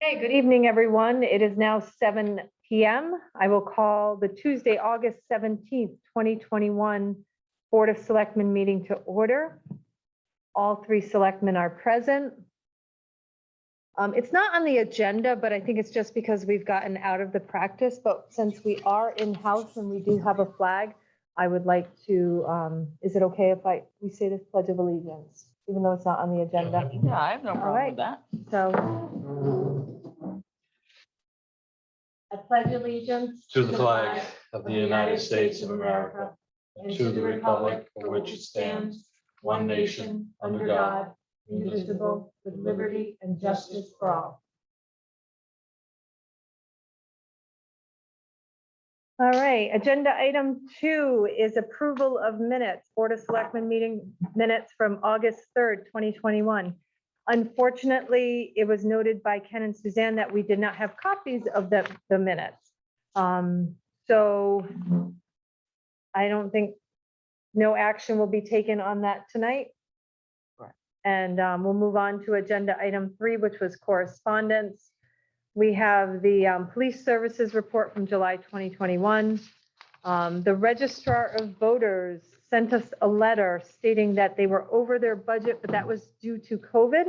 Hey, good evening, everyone. It is now 7 p.m. I will call the Tuesday, August 17th, 2021 Board of Selectmen meeting to order. All three selectmen are present. It's not on the agenda, but I think it's just because we've gotten out of the practice. But since we are in-house and we do have a flag, I would like to, is it okay if we say the Pledge of Allegiance, even though it's not on the agenda? Yeah, I have no problem right. with that. So I pledge allegiance to the flag of the United States of America, and to the republic for which it stands, one nation, under God, indivisible, with liberty and justice for all. All right, agenda item 2 is approval of minutes, Board of Selectmen meeting minutes from August 3rd, 2021. Unfortunately, it was noted by Ken and Suzanne that we did not have copies of the minutes. So I don't think, no action will be taken on that tonight. Right. And we'll move on to agenda item 3, which was correspondence. We have the police services report from July 2021. The registrar of voters sent us a letter stating that they were over their budget, but that was due to COVID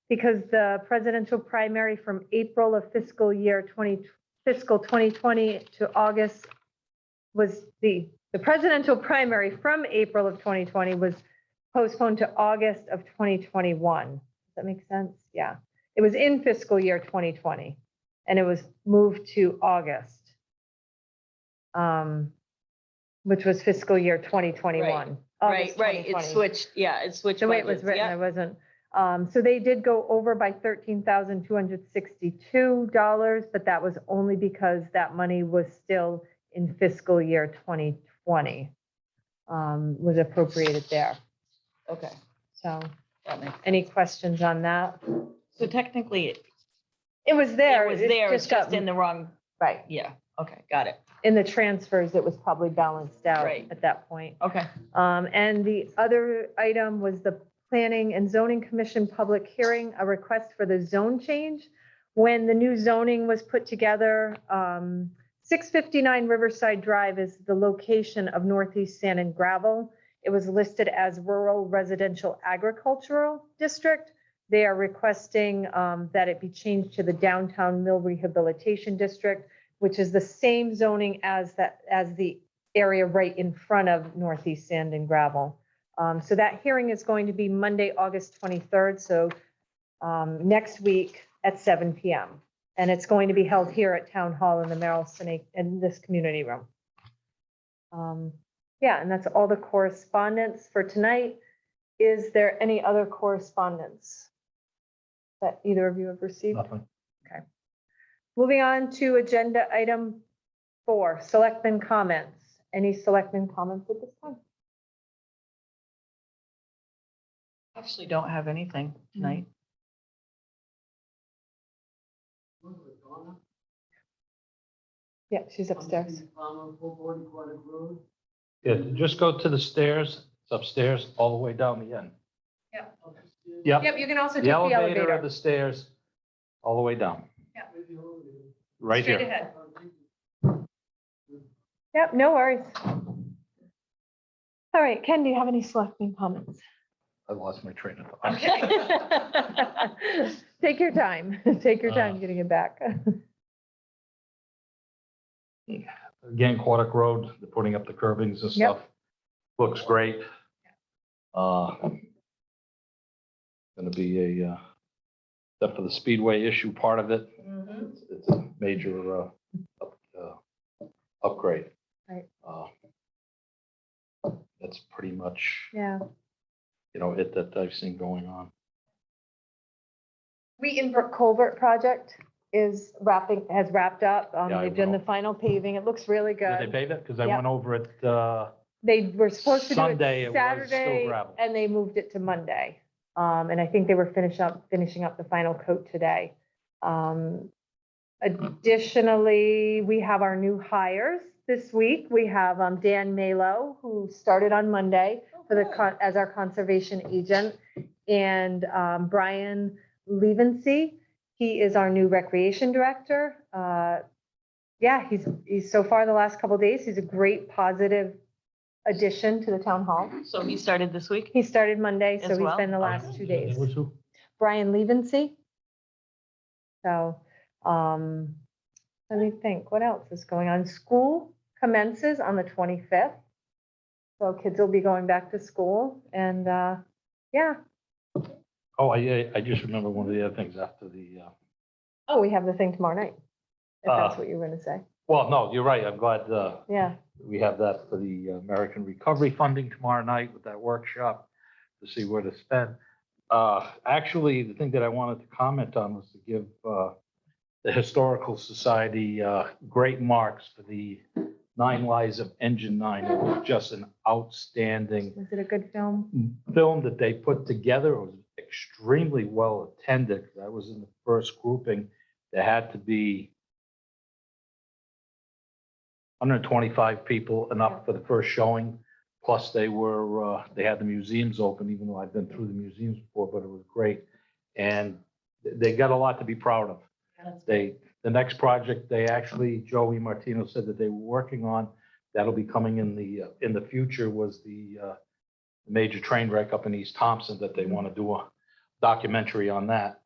because the presidential primary from April of fiscal 2020 to August was the presidential primary from April of 2020 was postponed to August of 2021. Does that make sense? Yeah. It was in fiscal year 2020 and it was moved to August, which was fiscal year 2021. Right. It switched. Yeah, it switched. The way it was written, I wasn't. So they did go over by $13,262, but that was only because that money was still in fiscal year 2020, was appropriated there. Okay. So That makes any questions on that? So technically, It was there. it was there, it's just got- in the wrong, Right. yeah, okay, got it. In the transfers, it was probably balanced out Right. at that point. Okay, And the other item was the Planning and Zoning Commission public hearing, a request for the zone change. When the new zoning was put together, 659 Riverside Drive is the location of Northeast Sand and Gravel. It was listed as rural residential agricultural district. They are requesting that it be changed to the Downtown Mill Rehabilitation District, which is the same zoning as the area right in front of Northeast Sand and Gravel. So that hearing is going to be Monday, August 23rd. So next week at 7 p.m. And it's going to be held here at Town Hall in the Merrill Snake in this community room. Yeah, and that's all the correspondence for tonight. Is there any other correspondence that either of you have received? Nothing. Okay. Moving on to agenda item 4, selectmen comments. Any selectmen comments at this time? actually don't have anything tonight. Yeah, she's upstairs. Yeah, just go to the stairs. It's upstairs, all the way down the end. Yeah. Yep, Yep, you can also take the the elevator or elevator. the stairs, all the way down. Yeah. Right Straight here. ahead. Yep, no worries. All right, Ken, do you have any selectmen comments? I lost my train of thought. Okay. Take your time. Take your time getting it back. Again, Quantic Road, they're putting up the curbings and Yep. stuff. Looks great. Gonna be except for the speedway issue part of it, it's a major upgrade. Right. That's pretty much, Yeah. it that I've seen going on. Wheaton Brook Culvert project has wrapped up. Yeah, I They've done the know. final paving. It looks really Did they good. pave it? Because I Yep. went over it, They were supposed to do Sunday, it it was still Saturday gravel. and they moved it to Monday. And I think they were finishing up the final coat today. Additionally, we have our new hires this week. We have Dan Malo, who started on Monday as our conservation agent, and Brian Levency. He is our new recreation director. Yeah, he's so far the last couple of days, he's a great positive addition to the town hall. So he started this week? He started Monday, so As he's well? been the last 2 days. That was who? Brian Levency. So, let me think, what else is going on? School commences on the 25th. So kids will be going back to school and, yeah. Oh, I just remember one of the other things after the, Oh, we have the thing tomorrow night. If that's what you were gonna say. well, no, you're right. I'm glad, Yeah, we have that for the American Recovery Funding tomorrow night with that workshop to see where to spend. Actually, the thing that I wanted to comment on was to give the Historical Society great marks for the 9 Lives of Engine 9. It was just an outstanding was it a good film? film that they put together. It was extremely well attended. That was in the first grouping. There had to be 125 people enough for the first showing. Plus they had the museums open, even though I've been through the museums before, but it was great. And they got a lot to be proud of. The next project, Joey Martino said that they were working on, that'll be coming in the future, was the major train wreck up in East Thompson, that they want to do a documentary on that.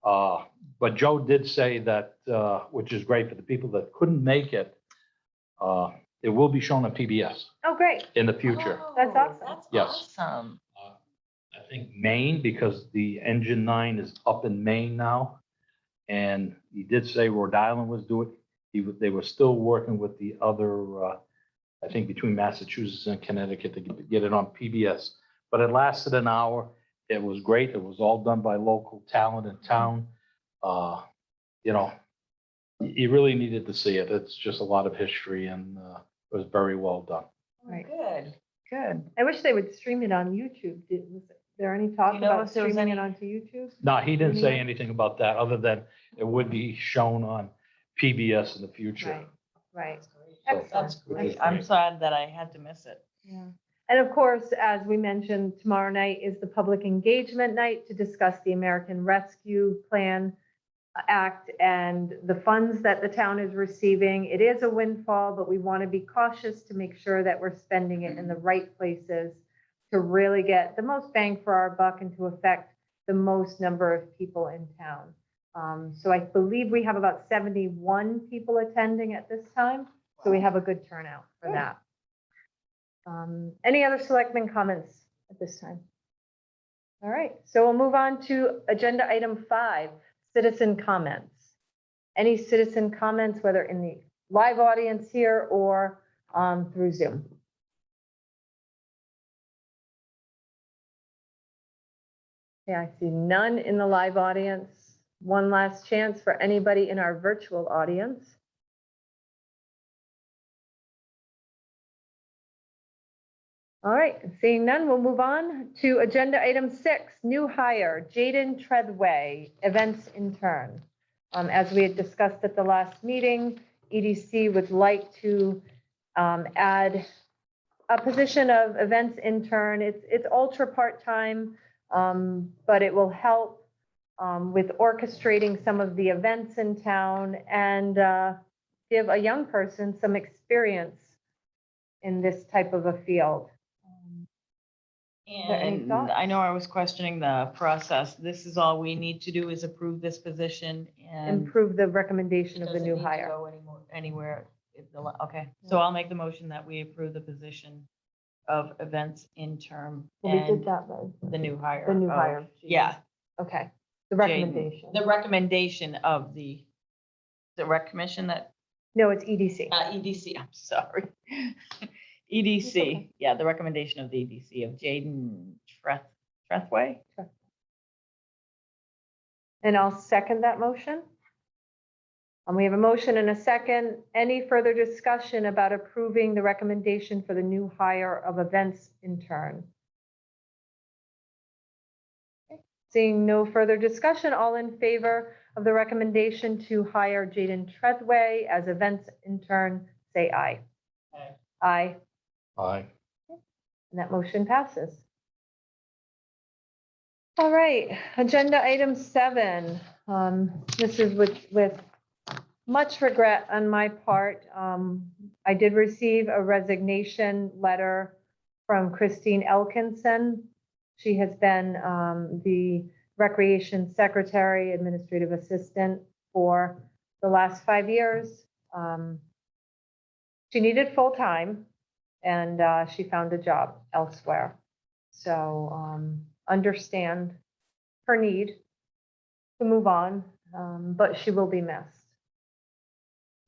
But Joe did say that, which is great for the people that couldn't make it, it will be shown on PBS Oh, great. in the future. That's awesome. That's Yes. awesome. I think Maine, because the Engine 9 is up in Maine now. And he did say Rhode Island was doing it. They were still working with the other, I think between Massachusetts and Connecticut to get it on PBS. But it lasted an hour. It was great. It was all done by local talent in town. You know, you really needed to see it. It's just a lot of history, and it was very well done. Right. Good, good. I wish they would stream it on YouTube. Was there any talk You know about if there was streaming it any- onto YouTube? No, he didn't say Yeah. anything about that, other than it would be shown on PBS in the future. Right, right. So, Excellent. That's which great. is I'm great. sad that I had to miss it. Yeah. And of course, as we mentioned, tomorrow night is the public engagement night to discuss the American Rescue Plan Act and the funds that the town is receiving. It is a windfall, but we want to be cautious to make sure that we're spending it in the right places to really get the most bang for our buck and to affect the most number of people in town. So I believe we have about 71 people attending at this time. So we have a good turnout for Good. that. Any other selectmen comments at this time? All right, so we'll move on to agenda item 5, citizen comments. Any citizen comments, whether in the live audience here or through Zoom? Yeah, I see none in the live audience. One last chance for anybody in our virtual audience. All right, seeing none, we'll move on to agenda item 6, new hire, Jaden Treadway, events intern. As we had discussed at the last meeting, EDC would like to add a position of events intern. It's ultra part-time, but it will help with orchestrating some of the events in town and give a young person some experience in this type of a field. there any And thoughts? I know I was questioning the process. This is all we need to do is approve this position and. Improve the recommendation of the doesn't new need to hire. go anywhere. Okay, so I'll make the motion that we approve the position of events intern Well, we and did that, though. the new hire. The new of- hire. Yeah. Okay, the Jaden. recommendation. The recommendation of the rec commission that, No, it's EDC. EDC, I'm sorry. okay. EDC, yeah, the recommendation of the EDC of Jaden Trethway. And I'll second that motion. We have a motion and a second. Any further discussion about approving the recommendation for the new hire of events intern? Okay. Seeing no further discussion, all in favor of the recommendation to hire Jaden Treadway as events intern, say aye. Aye. Aye, Aye. and that motion passes. All right, agenda item 7, This is with much regret on my part. I did receive a resignation letter from Christine Elkinson. She has been the Recreation Secretary, Administrative Assistant for the last 5 years. She needed full-time, and she found a job elsewhere. So understand her need to move on, but she will be missed.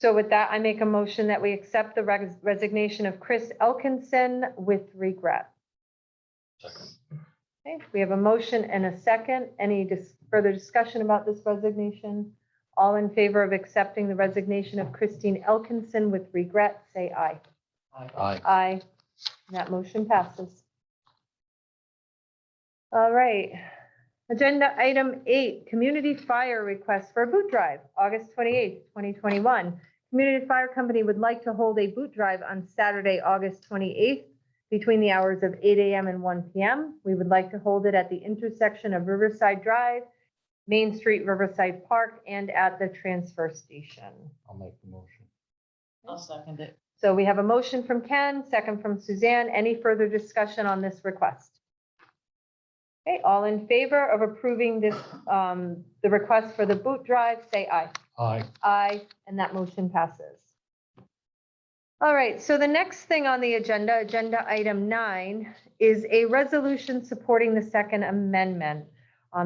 So with that, I make a motion that we accept the resignation of Chris Elkinson with regret. Second. Okay, we have a motion and a second. Any further discussion about this resignation? All in favor of accepting the resignation of Christine Elkinson with regret, say aye. Aye. Aye. That motion passes. All right. Agenda item 8, community fire request for a boot drive, August 28th, 2021. Community Fire Company would like to hold a boot drive on Saturday, August 28th, between the hours of 8 a.m. and 1 p.m. We would like to hold it at the intersection of Riverside Drive, Main Street, Riverside Park, and at the transfer station. I'll make the motion. I'll second it. So we have a motion from Ken, second from Suzanne. Any further discussion on this request? Okay, all in favor of approving this, the request for the boot drive, say aye. Aye. Aye, and that motion passes. All right, so the next thing on the agenda, agenda item 9, is a resolution supporting the Second Amendment.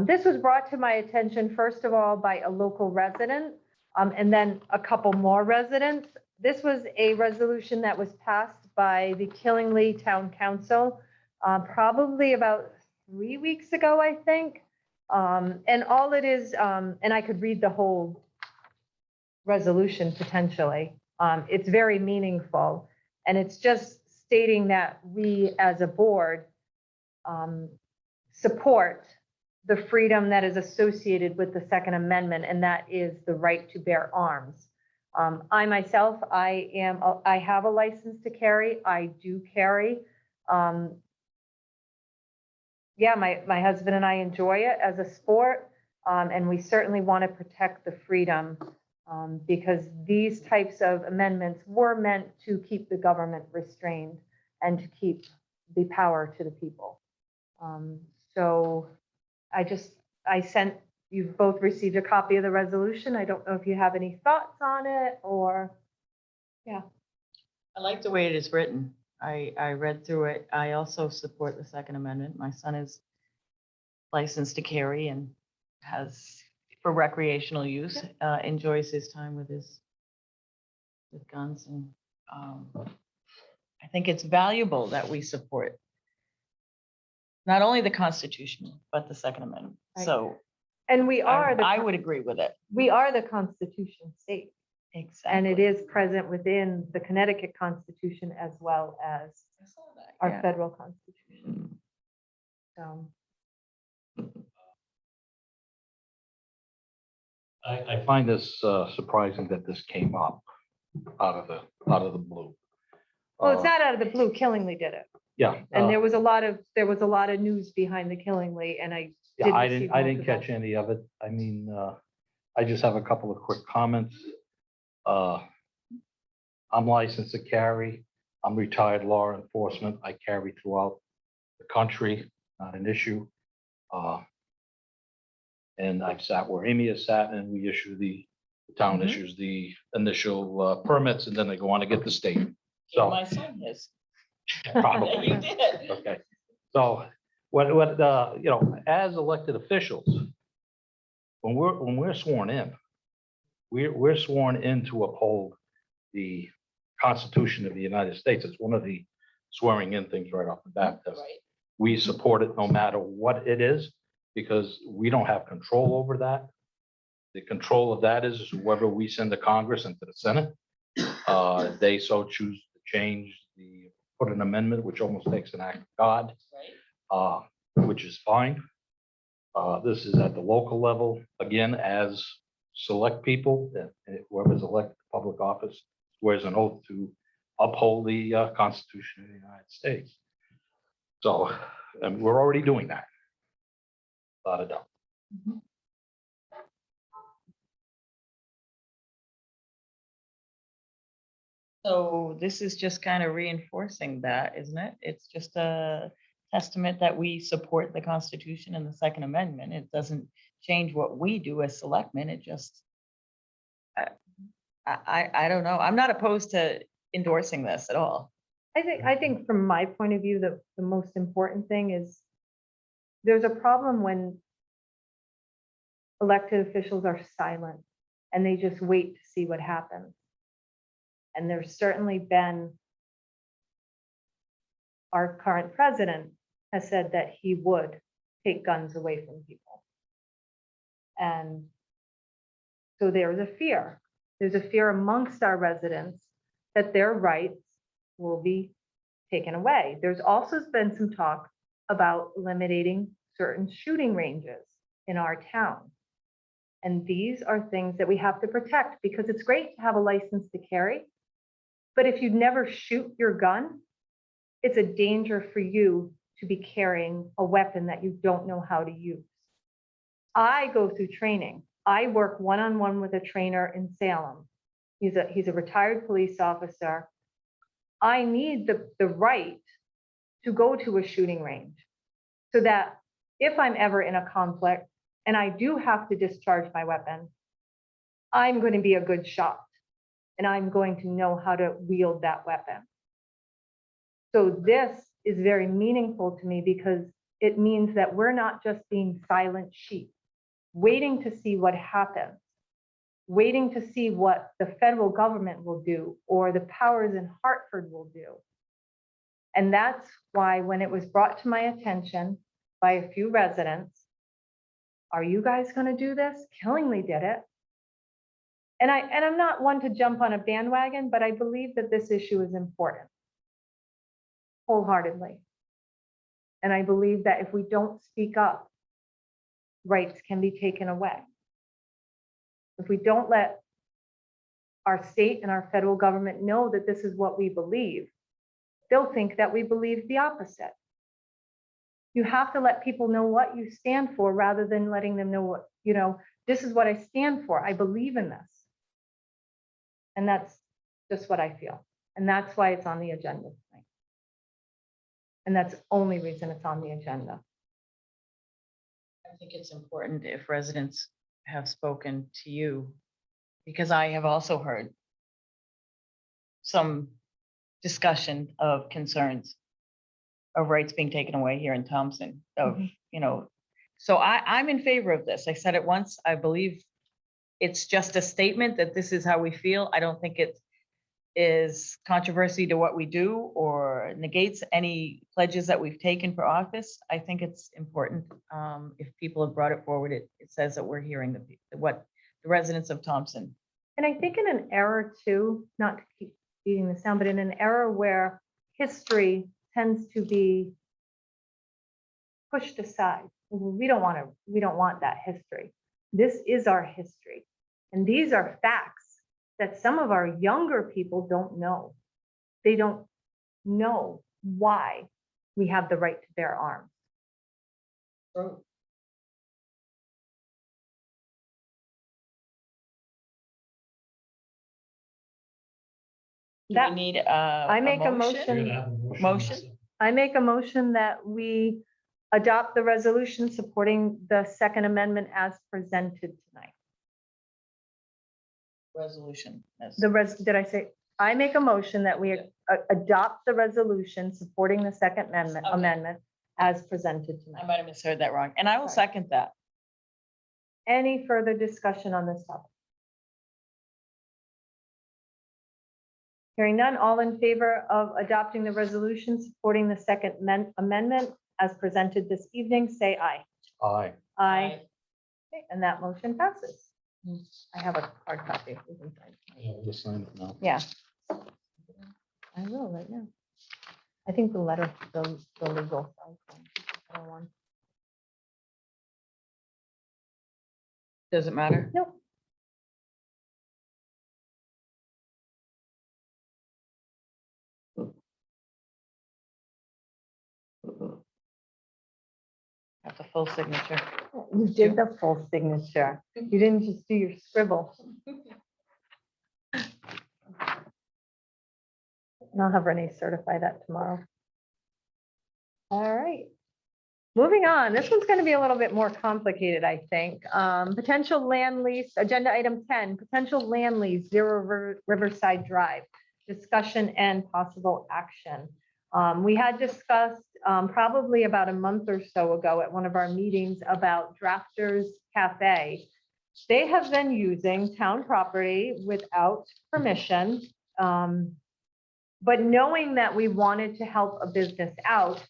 This was brought to my attention, first of all, by a local resident, and then a couple more residents. This was a resolution that was passed by the Killingly Town Council, probably about 3 weeks ago, I think. And all it is, and I could read the whole resolution potentially. It's very meaningful, and it's just stating that we as a board support the freedom that is associated with the Second Amendment, and that is the right to bear arms. I myself, I have a license to carry. I do carry. Yeah, my husband and I enjoy it as a sport, and we certainly want to protect the freedom because these types of amendments were meant to keep the government restrained and to keep the power to the people. So you've both received a copy of the resolution. I don't know if you have any thoughts on it or, yeah. I like the way it is written. I read through it. I also support the Second Amendment. My son is licensed to carry and has, for recreational use, enjoys his time with guns. And I think it's valuable that we support not only the Constitution, but the Second Amendment. Right. So And we are I would agree with it. we are the Constitution state. Exactly. And it is present within the Connecticut Constitution as well as I saw that, our yeah. federal Constitution. So, I find this surprising that this came up out of the blue. well, it's not out of the blue. Killingly did it, Yeah. and there was a lot of news behind the Killingly, and I Yeah, I receive didn't multiple. catch any of it. I mean, I just have a couple of quick comments. I'm licensed to carry. I'm retired law enforcement. I carry throughout the country, not an issue. And I've sat where Amy has sat, and we issue the town Mhm. issues the initial permits, and then they go on to get the state. So My son is. probably. You did. Okay, so what, you know, as elected officials, when we're sworn in, we're sworn in to uphold the Constitution of the United States. It's one of the swearing in things right off the bat. That Right. we support it no matter what it is, because we don't have control over that. The control of that is whoever we send to Congress and to the Senate. They so choose to change put an amendment, which almost takes an act of God, Right. which is fine. This is at the local level, again, as select people, and whoever's elected to public office swears an oath to uphold the Constitution of the United States. So, and we're already doing that. Without a doubt. Mhm. So this is just kind of reinforcing that, isn't it? It's just a testament that we support the Constitution and the Second Amendment. It doesn't change what we do as selectmen. It just, I don't know. I'm not opposed to endorsing this at all. I think from my point of view, the most important thing is there's a problem when elected officials are silent and they just wait to see what happens. And there's certainly been, our current president has said that he would take guns away from people. And so there's a fear. There's a fear amongst our residents that their rights will be taken away. There's also been some talk about eliminating certain shooting ranges in our town. And these are things that we have to protect because it's great to have a license to carry. But if you never shoot your gun, it's a danger for you to be carrying a weapon that you don't know how to use. I go through training. I work one-on-one with a trainer in Salem. He's a retired police officer. I need the right to go to a shooting range so that if I'm ever in a conflict and I do have to discharge my weapon, I'm going to be a good shot and I'm going to know how to wield that weapon. So this is very meaningful to me because it means that we're not just being silent sheep, waiting to see what happens, waiting to see what the federal government will do or the powers in Hartford will do. And that's why when it was brought to my attention by a few residents, are you guys going to do this? Killingly did it. And I'm not one to jump on a bandwagon, but I believe that this issue is important wholeheartedly. And I believe that if we don't speak up, rights can be taken away. If we don't let our state and our federal government know that this is what we believe, they'll think that we believe the opposite. You have to let people know what you stand for rather than letting them know what, this is what I stand for. I believe in this. And that's just what I feel. And that's why it's on the agenda tonight. And that's the only reason it's on the agenda. I think it's important if residents have spoken to you, because I have also heard some discussion of concerns of rights being taken away here in Thompson of, so I'm in favor of this. I said it once, I believe it's just a statement that this is how we feel. I don't think it is controversy to what we do or negates any pledges that we've taken for office. I think it's important. If people have brought it forward, it says that we're hearing what the residents of Thompson. And I think in an era too, not to keep beating this down, but in an era where history tends to be pushed aside. We don't want that history. This is our history. And these are facts that some of our younger people don't know. They don't know why we have the right to bear arms. True. Do we need I make a motion. Motion? I make a motion that we adopt the resolution supporting the Second Amendment as presented tonight. Resolution. Yes. Did I say, I make a motion that we adopt the resolution supporting the Second Okay. Amendment as presented I tonight. might have misheard that wrong. And I will Sorry. second that. Any further discussion on this topic? Hearing none, all in favor of adopting the resolution supporting the Second Amendment as presented this evening, say aye. Aye. Aye. Okay, and that motion passes. I have a hard copy. We can sign it. Yeah, just sign it now. Yeah. I will right now. I think the letter, the legal. One. Does it matter? Nope. That's a full signature. You did the full signature. You didn't just do your scribble. And I'll have Renee certify that tomorrow. All right. Moving on, this one's going to be a little bit more complicated, I think. Potential land lease, agenda item 10, potential land lease, Riverside Drive, discussion and possible action. We had discussed probably about a month or so ago at one of our meetings about Drafters Cafe. They have been using town property without permission. But knowing that we wanted to help a business out,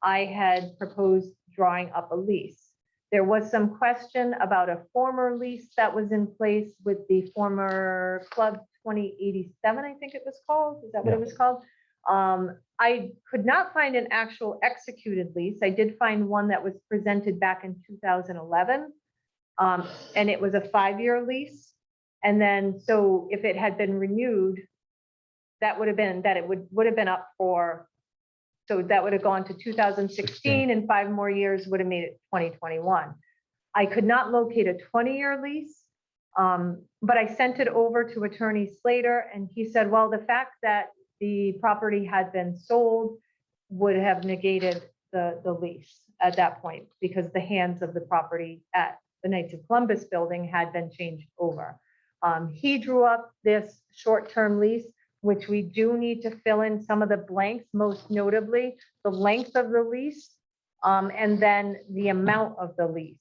I had proposed drawing up a lease. There was some question about a former lease that was in place with the former Club 2087, I think it was called. Is that what it was called? I could not find an actual executed lease. I did find one that was presented back in 2011. And it was a 5-year lease. And then, so if it had been renewed, that would have been, that it would have been up for, so that would have gone to 2016 and 5 more years would have made it 2021. I could not locate a 20-year lease, but I sent it over to Attorney Slater and he said, well, the fact that the property had been sold would have negated the lease at that point because the hands of the property at the Knights of Columbus building had been changed over. He drew up this short-term lease, which we do need to fill in some of the blanks, most notably the length of the lease, and then the amount of the lease.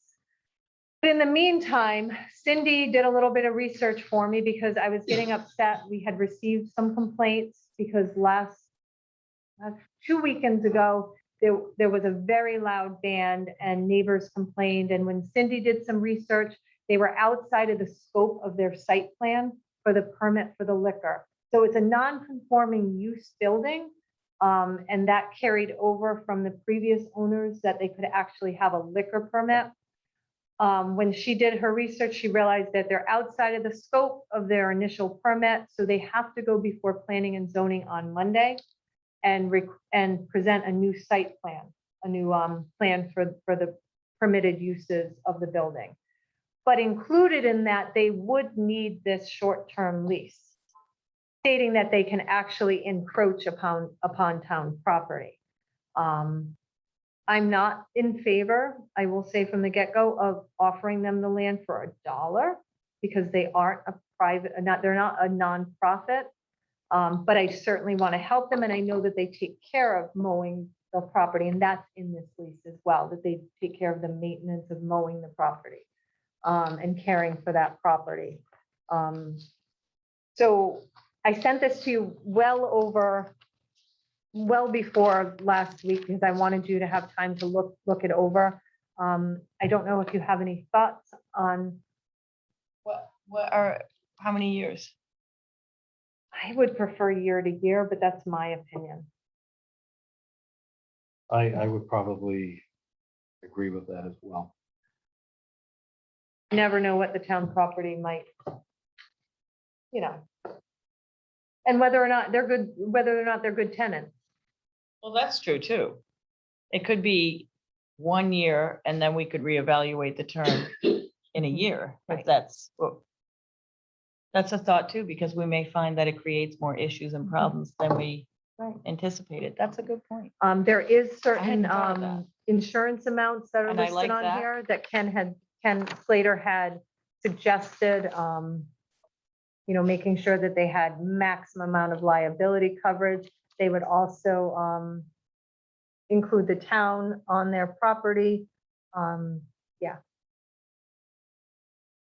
But in the meantime, Cindy did a little bit of research for me because I was getting upset. We had received some complaints because last 2 weekends ago, there was a very loud band and neighbors complained. And when Cindy did some research, they were outside of the scope of their site plan for the permit for the liquor. So it's a non-conforming use building. And that carried over from the previous owners that they could actually have a liquor permit. When she did her research, she realized that they're outside of the scope of their initial permit. So they have to go before planning and zoning on Monday and present a new site plan, a new plan for the permitted uses of the building. But included in that, they would need this short-term lease, stating that they can actually encroach upon town property. I'm not in favor, I will say from the get-go, of offering them the land for $1 because they aren't a private, they're not a nonprofit. But I certainly want to help them, and I know that they take care of mowing the property, and that's in this lease as well, that they take care of the maintenance of mowing the property and caring for that property. So I sent this to you well before last week because I wanted you to have time to look it over. I don't know if you have any thoughts on. How many years? I would prefer year to year, but that's my opinion. I would probably agree with that as well. Never know what the town property might, and whether or not they're good tenants. Well, that's true too. It could be 1 year and then we could reevaluate the term in a year. Right. If that's a thought too, because we may find that it creates more issues and problems than we Right. anticipated. That's a good point. There is certain hadn't thought of that. insurance amounts that are And I listed like on that. here that Ken Slater had suggested, making sure that they had maximum amount of liability coverage. They would also include the town on their property.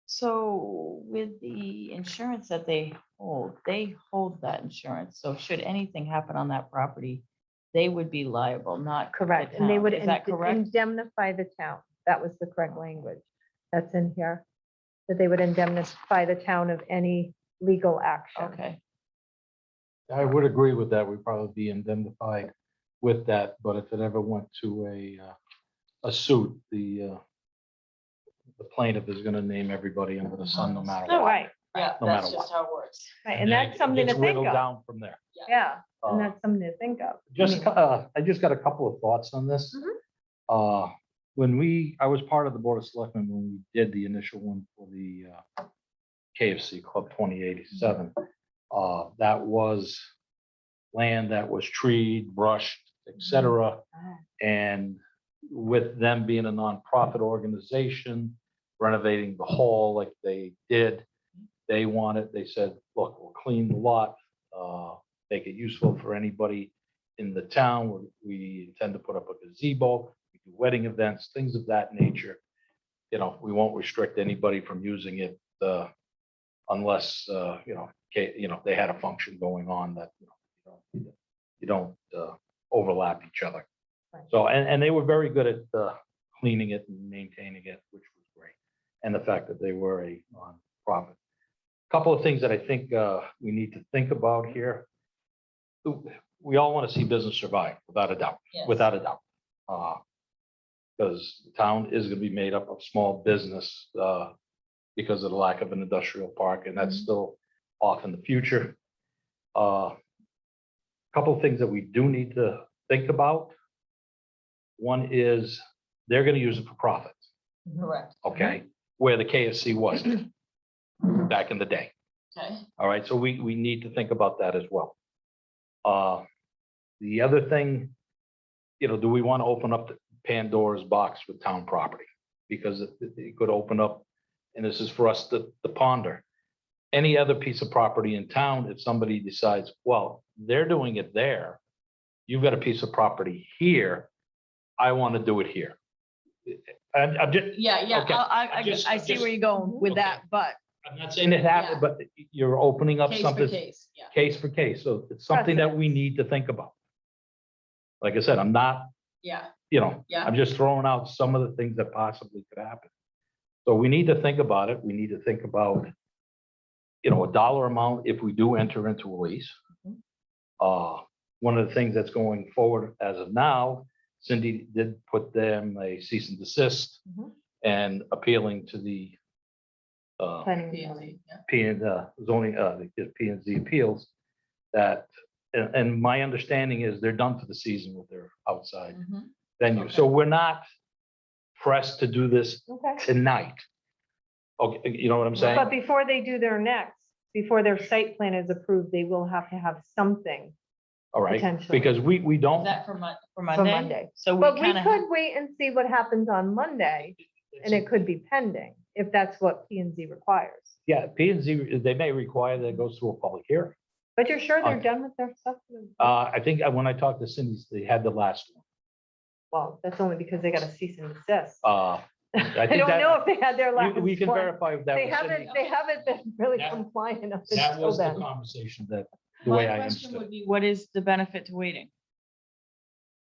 So with the insurance that they hold that insurance. So should anything happen on that property, they would be liable, not the Correct, and they town. would Is that correct? indemnify the town. That was the correct language that's in here. That they would indemnify the town of any legal action. Okay. I would agree with that. We'd probably be indemnified with that, but if it ever went to a suit, the plaintiff is going to name everybody under the sun, no matter Oh, what. right, Yeah, No that's matter just how it works. right, and then that's it something to gets think whittled of. down from there. Yeah, and Uh, that's something to think of. I just got a couple of thoughts on this. I was part of the Board of Selectmen when we did the initial one for the KFC Club 2087. That was land that was treed, brushed, etc. And with them being a nonprofit organization, renovating the hall like they did, they said, look, we'll clean the lot, make it useful for anybody in the town. We intend to put up a gazebo, we do wedding events, things of that nature. You know, we won't restrict anybody from using it, unless, they had a function going on that, you don't overlap each other. Right. So, and they were very good at cleaning it and maintaining it, which was great. And the fact that they were a nonprofit. Couple of things that I think we need to think about here. We all want to see business survive, without a doubt, Yes. without a doubt. Because the town is going to be made up of small business because of the lack of an industrial park, and that's still off in the future. Couple of things that we do need to think about. One is they're going to use it for profit, Correct. okay? Where the KFC was back in the day. Okay. All right, so we need to think about that as well. The other thing, do we want to open up the Pandora's box with town property? Because it could open up, and this is for us to ponder. Any other piece of property in town, if somebody decides, well, they're doing it there, you've got a piece of property here, I want to do it here. I'm just, Yeah, Okay. I see where you're going with Okay. that, but I'm not saying it happened, but you're opening up case something. for case, yeah. Case for case, so it's something that we need to think about. Like I said, I'm not, Yeah, Yeah. I'm just throwing out some of the things that possibly could happen. So we need to think about it. We need to think about, a dollar amount if we do enter into a lease. One of the things that's going forward as of now, Cindy did put them a cease and desist and appealing to the Planning and PNC, zoning. yeah. P and zoning, the P and Z appeals that, and my understanding is they're done for the season with their outside Mhm. venue. Okay. So we're not pressed to do this Okay. tonight. Okay, you know what I'm saying? But before they do their next, before their site plan is approved, they will have to have something All right, potentially. because we Is don't. that for Monday? for Monday. So we But we kind of, could wait and see what happens on Monday, and it could be pending, if that's what P and Z requires. Yeah, P and Z, they may require that it goes through a public hearing. But you're sure they're Okay. done with their stuff? I think when I talked to Cindy, they had the last one. Well, that's only because they got a cease and desist. I I think don't that- know if they had their last We can one. verify if that They was Cindy. haven't been really That- compliant up That until was the then. conversation that, the way my I question would understood. be, what is the benefit to waiting?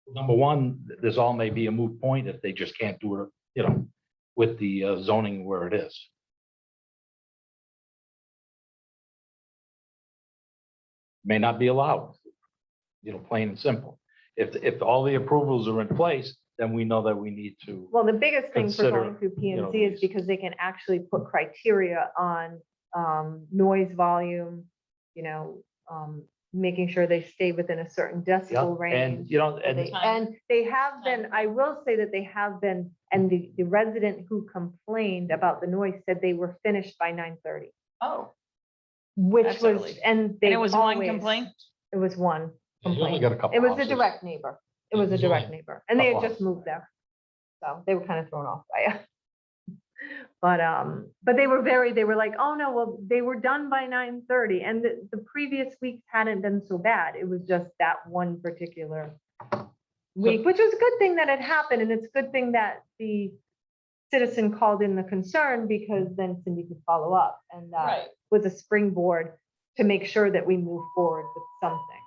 Number one, this all may be a moot point if they just can't do it, with the zoning where it is. May not be allowed, plain and simple. If all the approvals are in place, then we know that we need to. Well, the biggest thing for Consider, going through P and Z you know, is because they can actually put criteria on noise volume, making sure they stay within a certain Yeah, decibel range. and, and And they have been, I will say that they have been, and the resident who complained about the noise said they were finished by 9:30, Oh, which That's was, early. and they and it was one always- complaint? It was one you only complaint. got a couple It was a houses. direct neighbor. It was a There's direct only neighbor, and they had couple just houses. moved there. So they were kind of thrown off by it. But they were like, oh no, well, they were done by 9:30, and the previous weeks hadn't been so bad. It was just that one particular week, which was a good thing that it happened, and it's a good thing that the citizen called in the concern, because then Cindy could follow up, and Right. was a springboard to make sure that we move forward with something.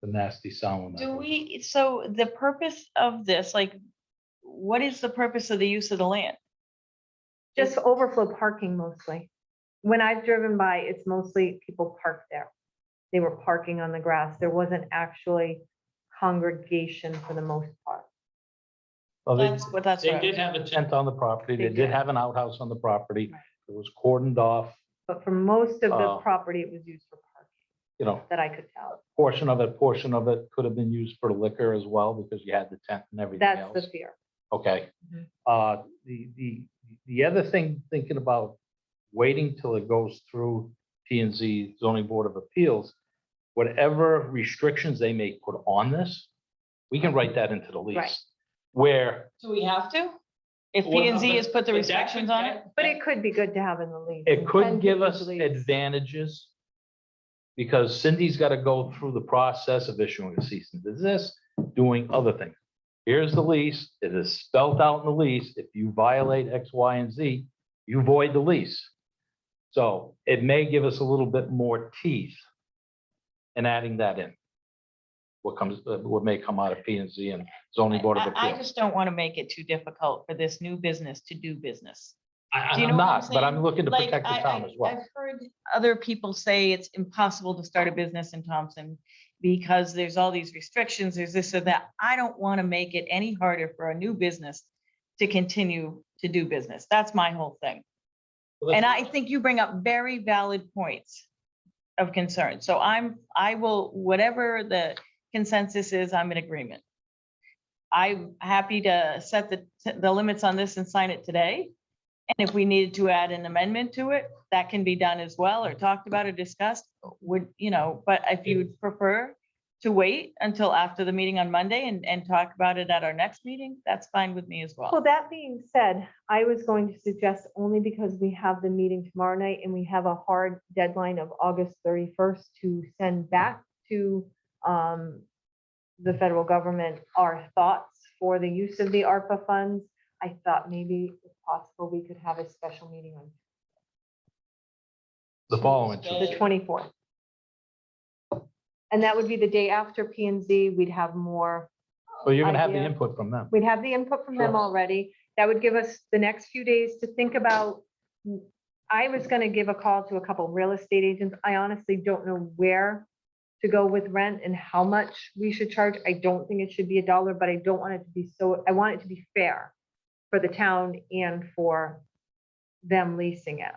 The nasty sound. when that Do goes. we, so the purpose of this, like, what is the purpose of the use of the land? Just overflow parking mostly. When I've driven by, it's mostly people parked there. They were parking on the grass. There wasn't actually congregation for the most part. Well, That's what They I did was- have a tent on the property. They They did did. have an outhouse on the property. Right. It was cordoned off, But for most of the Oh. property, it was used for parking, that I could tell. portion of it could have been used for liquor as well, because you had the tent and everything That's the else. fear. Okay. Mhm. The other thing, thinking about waiting till it goes through P and Z zoning board of appeals, whatever restrictions they may put on this, we can write that into the Right. lease. Where Do we have to? If Well, P and Z but- has put the but that restrictions could- on it? But it could be good to have in the lease. it and could Ken give us easily- advantages. Because Cindy's got to go through the process of issuing a cease and desist, doing other things. Here's the lease. It is spelled out in the lease. If you violate X, Y, and Z, you void the lease. So it may give us a little bit more teeth in adding that in. What may come out of P and Z and zoning board of I appeals. just don't want to make it too difficult for this new business to do business. Do you know I'm what I'm not, but I'm saying? looking to Like, protect the town as well. I've heard other people say it's impossible to start a business in Thompson because there's all these restrictions, there's this or that. I don't want to make it any harder for a new business to continue to do business. That's my whole thing. And I think you bring up very valid points of concern. So I will, whatever the consensus is, I'm in agreement. I'm happy to set the limits on this and sign it today. And if we needed to add an amendment to it, that can be done as well, or talked about or discussed, would, but if you would prefer to wait until after the meeting on Monday and talk about it at our next meeting, that's fine with me as Well, well. that being said, I was going to suggest only because we have the meeting tomorrow night and we have a hard deadline of August 31st to send back to the federal government our thoughts for the use of the ARPA funds. I thought maybe if possible, we could have a special meeting on The following the Tuesday. 24th. And that would be the day after P and Z. We'd have more, Well, you're gonna have the idea. input from them. we'd have the input from them Sure. already. That would give us the next few days to think about. I was gonna give a call to a couple real estate agents. I honestly don't know where to go with rent and how much we should charge. I don't think it should be $1, but I don't want it to be I want it to be fair for the town and for them leasing it.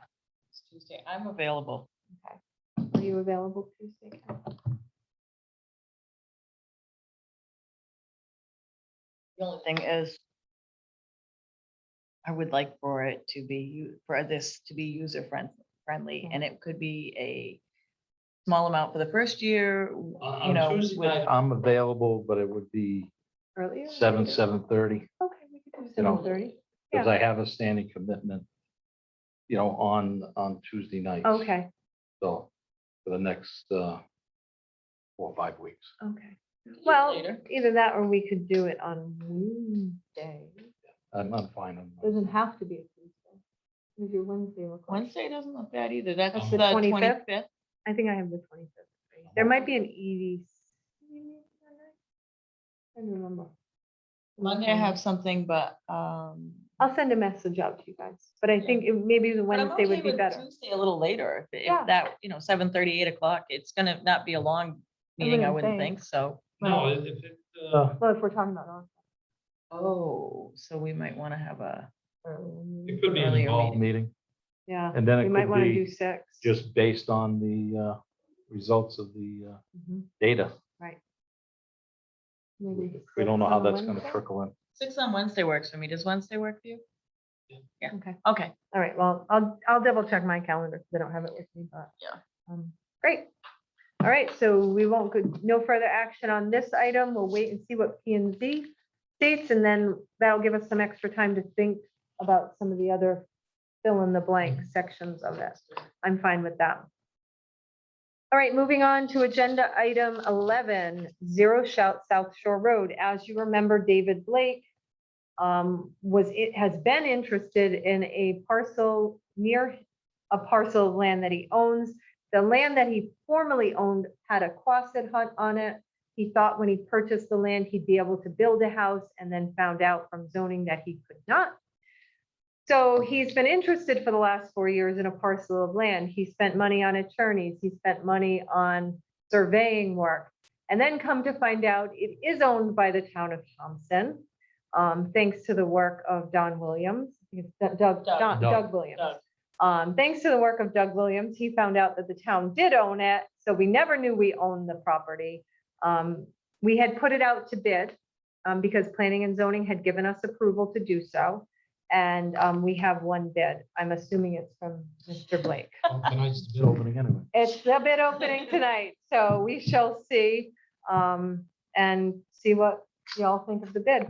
It's Tuesday. I'm available. Are you available Tuesday? Ken? The only thing is, I would like for it to be, for this to be user friendly, and it could be a small amount for the first year, with- I'm available, but it would be Earlier? 7:30, Okay, we could do You know, 7:30. because Yeah. I have a standing commitment, on Tuesday nights. Okay, So for the next 4 or 5 weeks. okay. Well, later. either that or we could do it on Wednesday. I'm fine. Doesn't have to be a Tuesday. Does your Wednesday look like? Wednesday doesn't look bad either. That's That's the the 25th? 25th. I think I have the 25th. There might be an EDC. I don't remember. Monday I have something, but, I'll send a message out to you guys, but I think maybe the but I'm Wednesday would okay be with better. Tuesday a little later, Yeah. if that, 7:30, 8 o'clock, it's gonna not be a long meeting, I wouldn't think, so. No, if it, Well, if we're talking about on. Oh, so we might want to have a, it could be an Earlier involved meeting, Yeah, and then we it might could want to do be 6. just based on the results of the Mhm, data. Right. Maybe We don't know 6 how on that's gonna Wednesday? trickle in. 6 on Wednesday works for me. Does Wednesday work for you? Okay, Okay. all right, well, I'll double check my calendar, because I don't have it with me, but. Yeah. Great. All right, so we won't, no further action on this item. We'll wait and see what P and Z states, and then that'll give us some extra time to think about some of the other fill in the blank sections of it. I'm fine with that. All right, moving on to agenda item 11, Zero Shout South Shore Road. As you remember, David Blake has been interested in a parcel near a parcel of land that he owns. The land that he formerly owned had a Quonset hut on it. He thought when he purchased the land, he'd be able to build a house, and then found out from zoning that he could not. So he's been interested for the last 4 years in a parcel of land. He spent money on attorneys, he spent money on surveying work, and then come to find out it is owned by the town of Thompson, thanks to the work of Don Williams. It's Doug Williams. Thanks to the work of Doug Williams, he found out that the town did own it, so we never knew we owned the property. We had put it out to bid because planning and zoning had given us approval to do so. And we have one bid. I'm assuming it's from Mr. Blake. Tonight's the bid opening anyway. It's the bid opening tonight, so we shall see, and see what y'all think of the bid.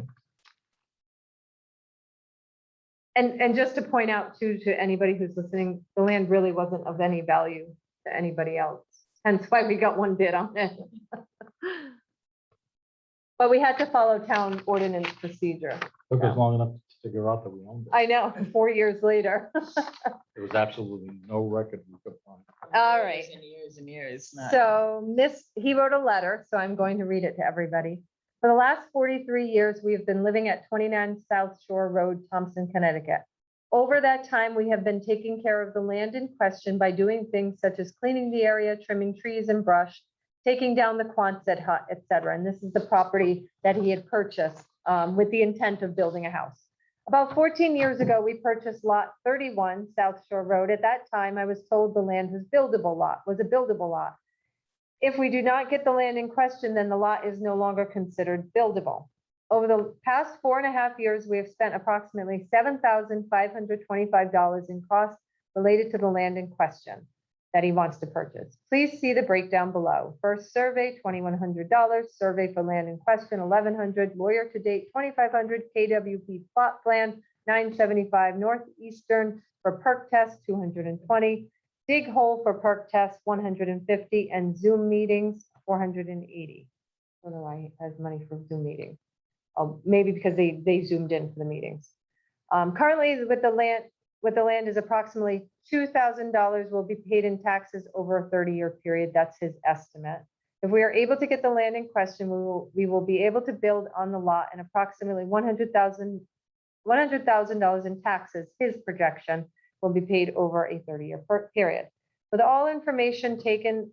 And just to point out too, to anybody who's listening, the land really wasn't of any value to anybody else. Hence why we got one bid on it. But we had to follow town ordinance procedure. Took us long enough to figure out that we owned it. I know, 4 years later. There was absolutely no record we could find. All right. Years and years and years. not- So he wrote a letter, so I'm going to read it to everybody. For the last 43 years, we have been living at 29 South Shore Road, Thompson, Connecticut. Over that time, we have been taking care of the land in question by doing things such as cleaning the area, trimming trees and brush, taking down the Quonset hut, et cetera. And this is the property that he had purchased with the intent of building a house. About 14 years ago, we purchased lot 31 South Shore Road. At that time, I was told the land was a buildable lot. If we do not get the land in question, then the lot is no longer considered buildable. Over the past 4.5 years, we have spent approximately $7,525 in costs related to the land in question that he wants to purchase. Please see the breakdown below. First survey, $2,100. Survey for land in question, $1,100. Lawyer to date, $2,500. KWP plot plan, $975. Northeastern for perk test, $220. Dig hole for perk test, $150. And Zoom meetings, $480. I don't know why he has money for Zoom meeting. Maybe because they zoomed in for the meetings. Currently with the land is approximately $2,000 will be paid in taxes over a 30-year period. That's his estimate. If we are able to get the land in question, we will be able to build on the lot, and approximately $100,000 in taxes, his projection, will be paid over a 30-year period. With all information taken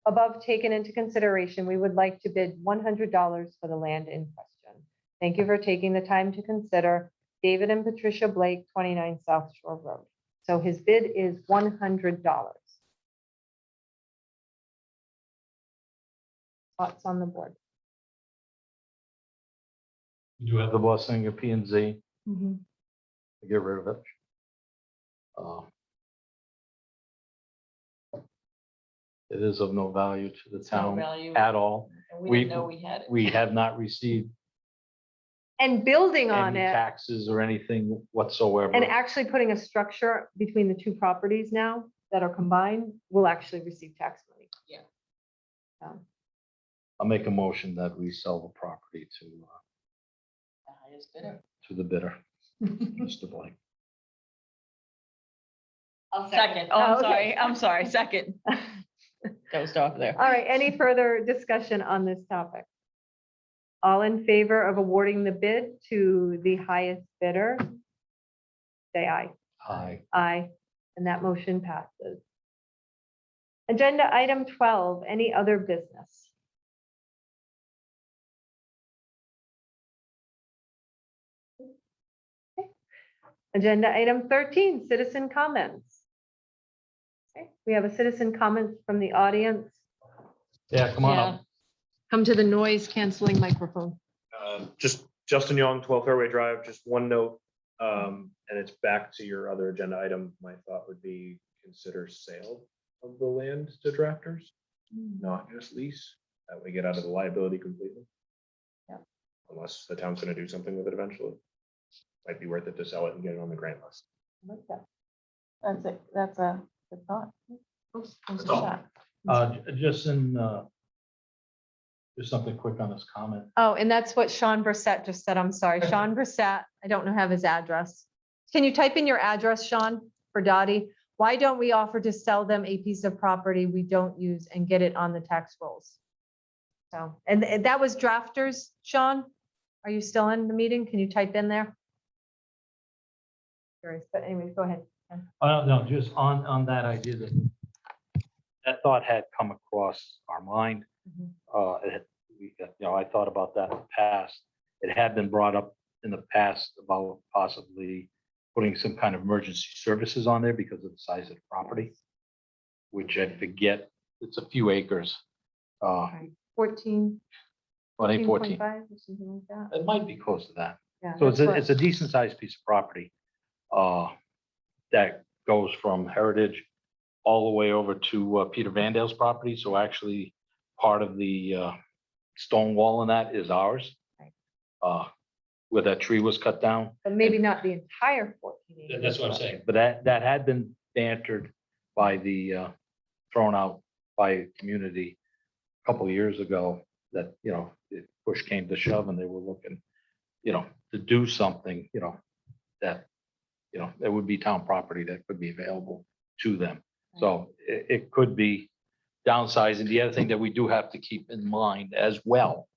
into consideration, we would like to bid $100 for the land in question. Thank you for taking the time to consider. David and Patricia Blake, 29 South Shore Road. So his bid is $100. Thoughts on the board? You do have the blessing of P and Z to get rid of it. It is of no value to the It's no town value. at all. We we- didn't know we had it. We have not received And building on any it, taxes or anything whatsoever. and actually putting a structure between the two properties now that are combined, will actually receive tax money. Yeah. I'll make a motion that we sell the property The highest bidder. to the bidder, Mr. Blake. Second. Oh, Oh, I'm okay. sorry. I'm sorry. Second. Dozed off there. All right, any further discussion on this topic? All in favor of awarding the bid to the highest bidder? Say aye. Aye. Aye, and that motion passes. Agenda item 12, any other business? Okay. Agenda item 13, citizen comments. Okay, we have a citizen comment from the audience. Yeah, come on Yeah. up. Come to the noise canceling microphone. Just Justin Young, 12 Fairway Drive, just one note, and it's back to your other agenda item. My thought would be consider sale of the land to drafters, not just lease. That way get out of the liability completely. Yeah. Unless the town's gonna do something with it eventually. Might be worth it to sell it and get it on the grant list. I like that. That's it. That's a good thought. That's all. Just something quick on this comment. Oh, and that's what Sean Brissett just said. I'm sorry. Sean Brissett, I don't have his address. Can you type in your address, Sean, for Dottie? Why don't we offer to sell them a piece of property we don't use and get it on the tax rolls? So, and that was drafters, Sean? Are you still in the meeting? Can you type in there? Curious, but anyways, go ahead. No, just on that idea that thought had come across our mind. I thought about that in the past. It had been brought up in the past about possibly putting some kind of emergency services on there because of the size of the property, which I forget, it's a few acres. 14. Well, ain't 14. 14.5 or something like that. It might be close to that. Yeah, So it's that's a, what- it's a decent sized piece of property. that goes from Heritage all the way over to Peter Vandale's property. So actually, part of the stone wall in that is ours. Right. Where that tree was cut down. But maybe not the entire 14 acres. That's what I'm saying. But that had been bantered by thrown out by community a couple of years ago, that, if push came to shove and they were looking, to do something, that, it would be town property that could be available to them. So it could be downsizing. The other thing that we do have to keep in mind as well,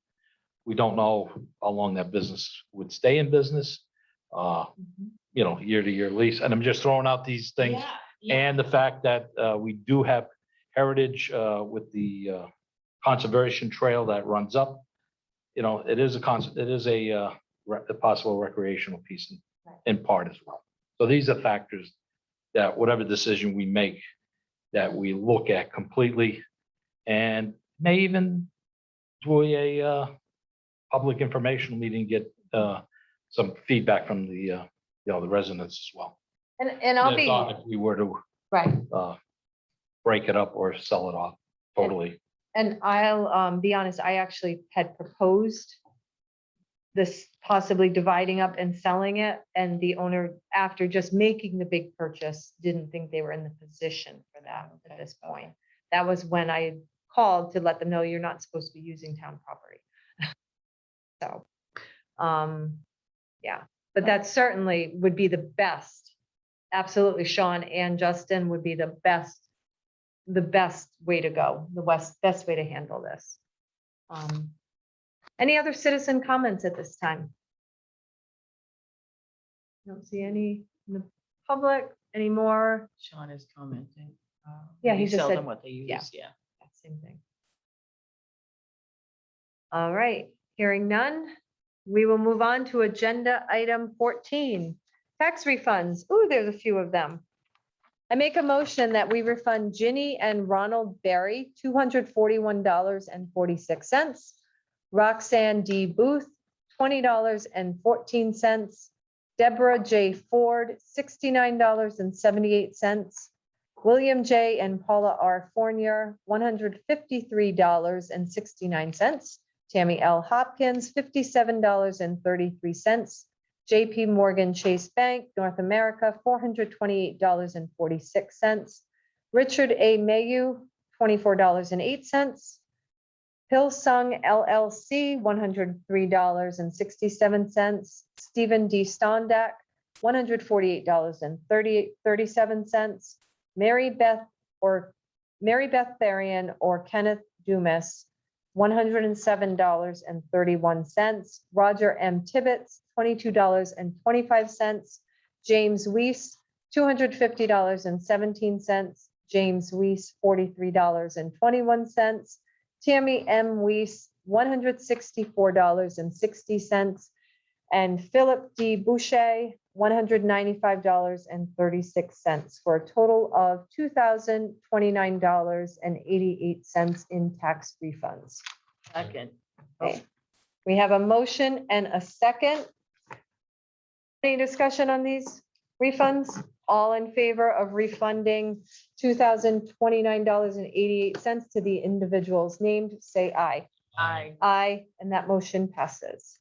we don't know how long that business would stay in business, Mhm. year to year lease. And I'm just throwing out these things. And the fact that we do have Heritage with the conservation trail that runs up, it is a possible recreational piece in part as well. So these are factors that whatever decision we make, that we look at completely, and may even do a public information meeting, get some feedback from the residents as well. And I'll That's be, not if we were to right. break it up or sell it off totally. And I'll be honest, I actually had proposed this possibly dividing up and selling it, and the owner, after just making the big purchase, didn't think they were in the position for that at this point. That was when I called to let them know you're not supposed to be using town property. So, yeah, but that certainly would be the best. Absolutely, Sean and Justin would be the best way to go, best way to handle this. Any other citizen comments at this time? Don't see any in the public anymore. Sean is commenting. Yeah, he We just sell said- them what they use, yeah. yeah. Same thing. All right, hearing none, we will move on to agenda item 14, tax refunds. Ooh, there's a few of them. I make a motion that we refund Ginny and Ronald Berry $241.46. Roxanne D. Booth, $20.14. Deborah J. Ford, $69.78. William J. and Paula R. Fournier, $153.69. Tammy L. Hopkins, $57.33. JP Morgan Chase Bank, North America, $428.46. Richard A. Mayu, $24.08. Hillsung LLC, $103.67. Stephen D. Stondek, $148.37. Mary Beth Therian or Kenneth Dumas, $107.31. Roger M. Tibbetts, $22.25. James Weiss, $250.17. James Weiss, $43.21. Tammy M. Weiss, $164.60. And Philip D. Boucher, $195.36, for a total of $2,029.88 in tax refunds. Second. Okay. We have a motion and a second. Any discussion on these refunds? All in favor of refunding $2,029.88 to the individuals named, say aye. Aye. Aye, and that motion passes.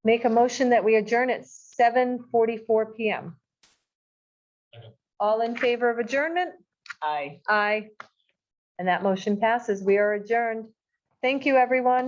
Make a motion that we adjourn at 7:44 PM. All in favor of adjournment? Aye. Aye. And that motion passes. We are adjourned. Thank you, everyone.